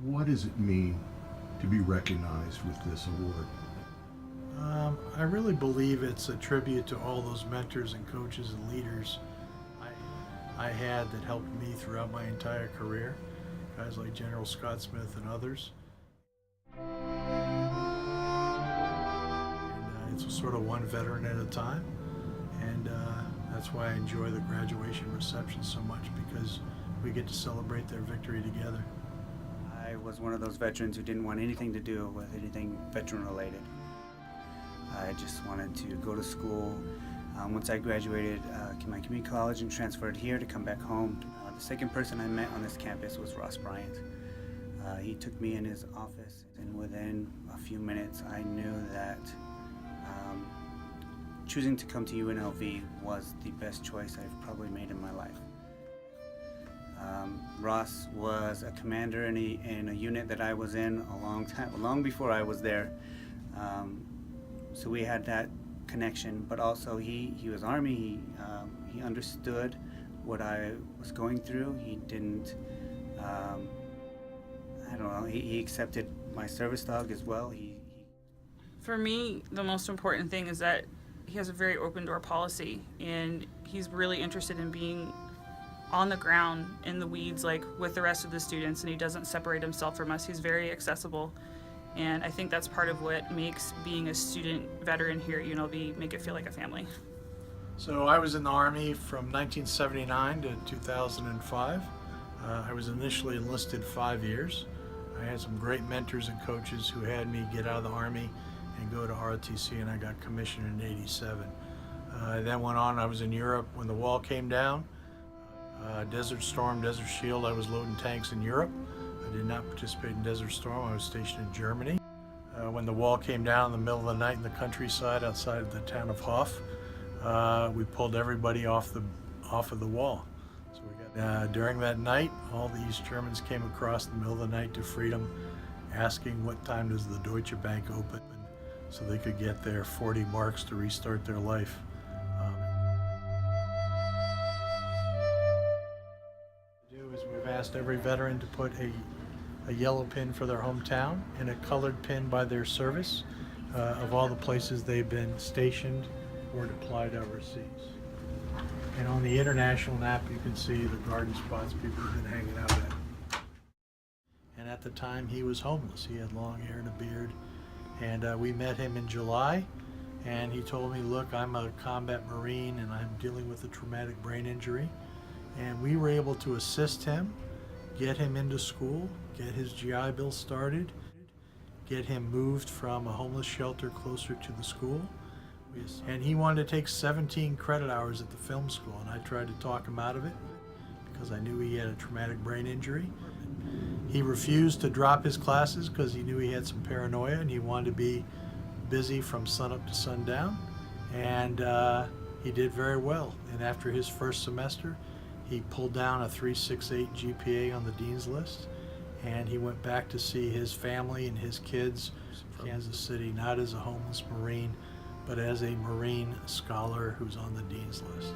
What does it mean to be recognized with this award? I really believe it's a tribute to all those mentors and coaches and leaders I had that helped me throughout my entire career, guys like General Scott Smith and others. And it's sort of one veteran at a time, and that's why I enjoy the graduation reception so much, because we get to celebrate their victory together. I was one of those veterans who didn't want anything to do with anything veteran related. I just wanted to go to school. Once I graduated my community college and transferred here to come back home, the second person I met on this campus was Bryant. He took me in his office, and within a few minutes I knew that choosing to come to UNLV was the best choice I've probably made in my life. Ross was a commander in a unit that I was in long before I was there. So we had that connection, but also he was Army. He understood what I was going through. He didn't, I don't know, he accepted my service dog as well. For me, the most important thing is that he has a very open door policy, and he's really interested in being on the ground in the weeds, like with the rest of the students, and he doesn't separate himself from us. He's very accessible, and I think that's part of what makes being a student veteran here at UNLV make it feel like a family. So I was in the Army from 1979 to 2005. I was initially enlisted 5 years. I had some great mentors and coaches who had me get out of the Army and go to ROTC, and I got commissioned in '87. I then went on. I was in Europe when the wall came down. Desert Storm, Desert Shield, I was loading tanks in Europe. I did not participate in Desert Storm. I was stationed in Germany. When the wall came down in the middle of the night in the countryside outside of the town of Hof, we pulled everybody off of the wall. So we got during that night, all the East Germans came across in the middle of the night to freedom, asking what time does the Deutsche Bank open, so they could get their 40 marks to restart their life. We've asked every veteran to put a yellow pin for their hometown and a colored pin by their service of all the places they've been stationed or deployed overseas. And on the international map, you can see the garden spots people have been hanging out at. And at the time, he was homeless. He had long hair and a beard. And we met him in July, and he told me, look, I'm a combat Marine and I'm dealing with a traumatic brain injury. And we were able to assist him, get him into school, get his GI Bill started, get him moved from a homeless shelter closer to the school. And he wanted to take 17 credit hours at the film school, and I tried to talk him out of it because I knew he had a traumatic brain injury. He refused to drop his classes because he knew he had some paranoia and he wanted to be busy from sunup to sundown. And he did very well. And after his first semester, he pulled down a 3.68 GPA on the dean's list, and he went back to see his family and his kids from Kansas City, not as a homeless Marine, but as a Marine scholar who's on the dean's list.